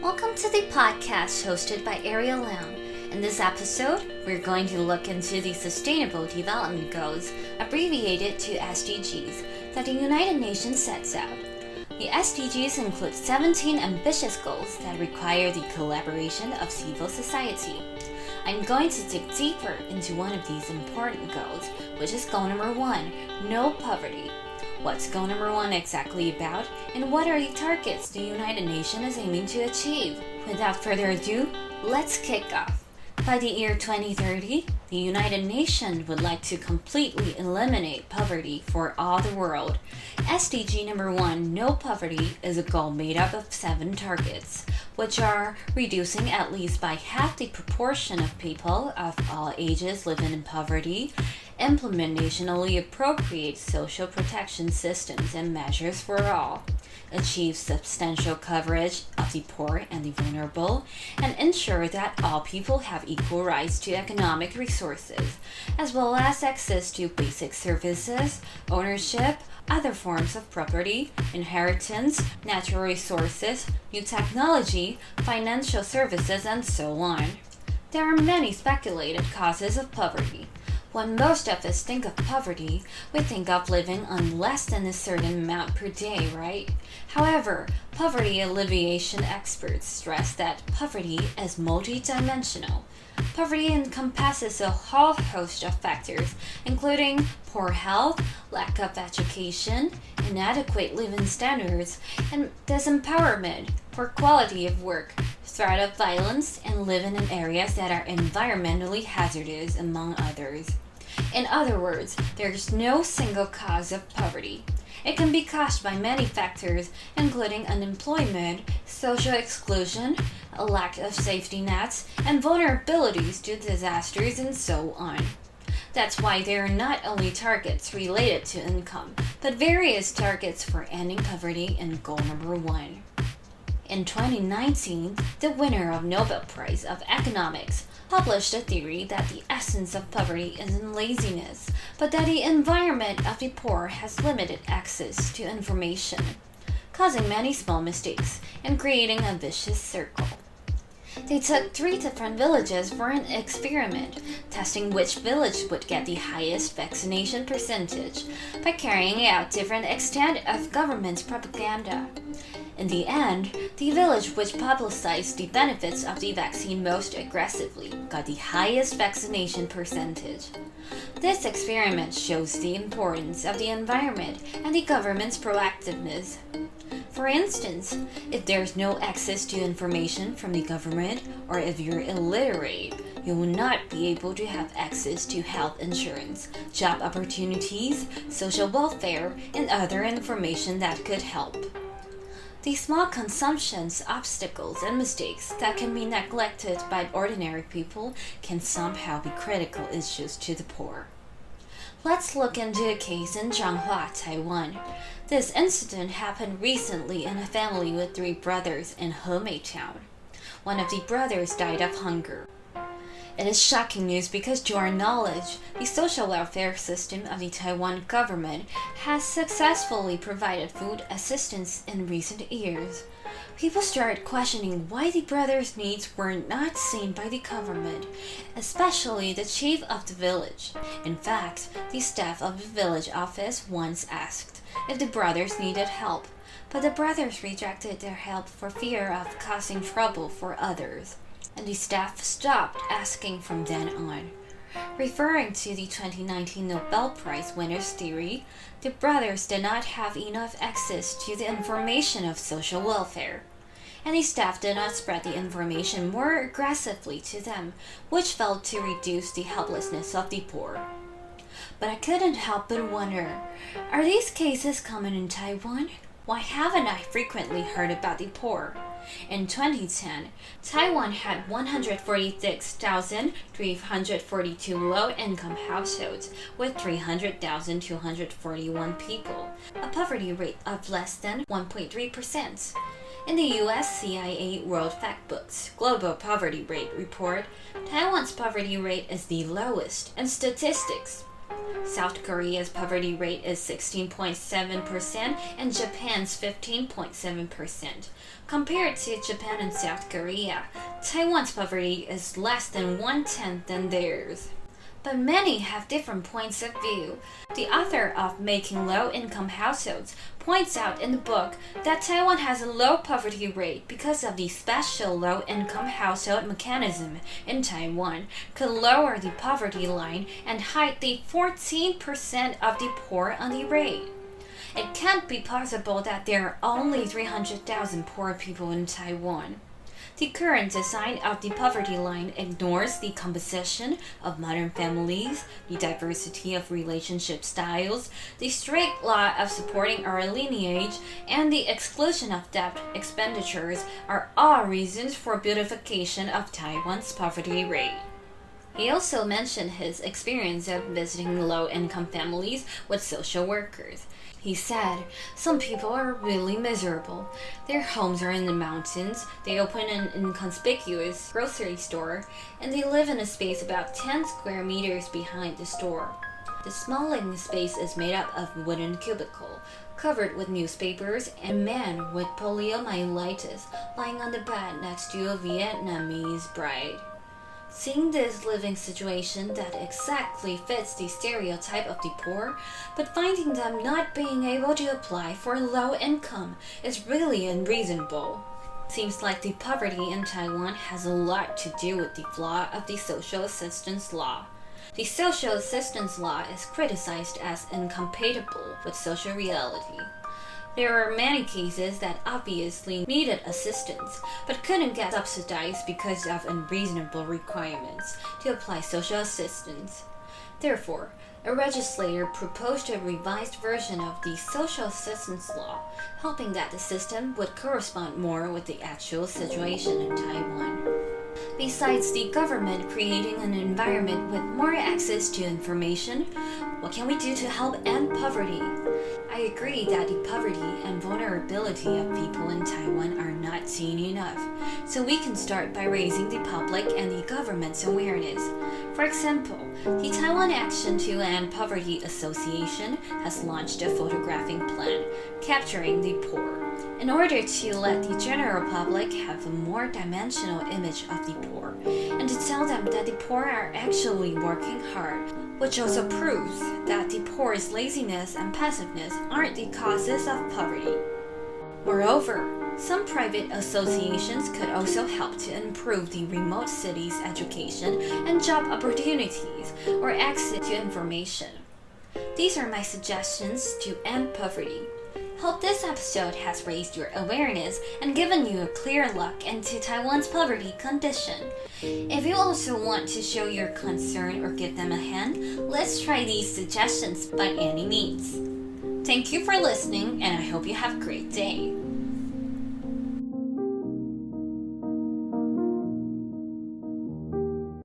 Welcome to the podcast hosted by Ariel Lam. In this episode, we're going to look into the Sustainable Development Goals, abbreviated to SDGs, that the United Nations sets out. The SDGs include 17 ambitious goals that require the collaboration of civil society. I'm going to dig deeper into one of these important goals, which is goal number 1, no poverty. What's goal number 1 exactly about, and what are the targets the United Nations is aiming to achieve? Without further ado, let's kick off. By the year 2030, the United Nations would like to completely eliminate poverty for all the world. SDG number 1, no poverty, is a goal made up of 7 targets, which are reducing at least by half the proportion of people of all ages living in poverty, implement nationally appropriate social protection systems and measures for all, achieve substantial coverage of the poor and the vulnerable, and ensure that all people have equal rights to economic resources, as well as access to basic services, ownership, other forms of property, inheritance, natural resources, new technology, financial services, and so on. There are many speculated causes of poverty. When most of us think of poverty, we think of living on less than a certain amount per day, right? However, poverty alleviation experts stress that poverty is multidimensional. Poverty encompasses a whole host of factors, including poor health, lack of education, inadequate living standards, and disempowerment, poor quality of work, threat of violence, and living in areas that are environmentally hazardous, among others. In other words, there is no single cause of poverty. It can be caused by many factors, including unemployment, social exclusion, a lack of safety nets, and vulnerabilities to disasters, and so on. That's why there are not only targets related to income, but various targets for ending poverty in goal number 1. In 2019, the winner of Nobel Prize of Economics published a theory that the essence of poverty is in laziness, but that the environment of the poor has limited access to information, causing many small mistakes and creating a vicious circle. They took 3 different villages for an experiment, testing which village would get the highest vaccination percentage by carrying out different extent of government propaganda. In the end, the village which publicized the benefits of the vaccine most aggressively got the highest vaccination percentage. This experiment shows the importance of the environment and the government's proactiveness. For instance, if there's no access to information from the government, or if you're illiterate, you will not be able to have access to health insurance, job opportunities, social welfare, and other information that could help. These small consumptions, obstacles, and mistakes that can be neglected by ordinary people can somehow be critical issues to the poor. Let's look into a case in Changhua, Taiwan. This incident happened recently in a family with 3 brothers in Hebei town. One of the brothers died of hunger. It is shocking news because, to our knowledge, the social welfare system of the Taiwan government has successfully provided food assistance in recent years. People started questioning why the brothers' needs were not seen by the government, especially the chief of the village. In fact, the staff of the village office once asked if the brothers needed help, but the brothers rejected their help for fear of causing trouble for others, and the staff stopped asking from then on. Referring to the 2019 Nobel Prize winner's theory, the brothers did not have enough access to the information of social welfare, and the staff did not spread the information more aggressively to them, which failed to reduce the helplessness of the poor. But I couldn't help but wonder, are these cases common in Taiwan? Why haven't I frequently heard about the poor? In 2010, Taiwan had 146,342 low-income households with 300,241 people, a poverty rate of less than 1.3%. In the U.S. CIA World Factbook's Global Poverty Rate report, Taiwan's poverty rate is the lowest in statistics. South Korea's poverty rate is 16.7% and Japan's 15.7%. Compared to Japan and South Korea, Taiwan's poverty is less than 1/10 than theirs. But many have different points of view. The author of Making Low-Income Households points out in the book that Taiwan has a low poverty rate because of the special low-income household mechanism in Taiwan could lower the poverty line and hide the 14% of the poor on the rate. It can't be possible that there are only 300,000 poor people in Taiwan. The current design of the poverty line ignores the composition of modern families, the diversity of relationship styles, the strict law of supporting our lineage, and the exclusion of debt expenditures are all reasons for beautification of Taiwan's poverty rate. He also mentioned his experience of visiting low-income families with social workers. He said, some people are really miserable. Their homes are in the mountains, they open an inconspicuous grocery store, and they live in a space about 10 square meters behind the store. The small living space is made up of wooden cubicle, covered with newspapers, and a man with poliomyelitis lying on the bed next to a Vietnamese bride. Seeing this living situation that exactly fits the stereotype of the poor, but finding them not being able to apply for low income is really unreasonable. Seems like the poverty in Taiwan has a lot to do with the flaw of the social assistance law. The social assistance law is criticized as incompatible with social reality. There are many cases that obviously needed assistance, but couldn't get subsidized because of unreasonable requirements to apply social assistance. Therefore, a legislator proposed a revised version of the social assistance law, hoping that the system would correspond more with the actual situation in Taiwan. Besides the government creating an environment with more access to information, what can we do to help end poverty? I agree that the poverty and vulnerability of people in Taiwan are not seen enough, so we can start by raising the public and the government's awareness. For example, the Taiwan Action to End Poverty Association has launched a photographing plan, Capturing the Poor, in order to let the general public have a more dimensional image of the poor, and to tell them that the poor are actually working hard, which also proves that the poor's laziness and passiveness aren't the causes of poverty. Moreover, some private associations could also help to improve the remote cities' education and job opportunities or access to information. These are my suggestions to end poverty. Hope this episode has raised your awareness and given you a clear look into Taiwan's poverty condition. If you also want to show your concern or give them a hand, let's try these suggestions by any means. Thank you for listening, and I hope you have a great day.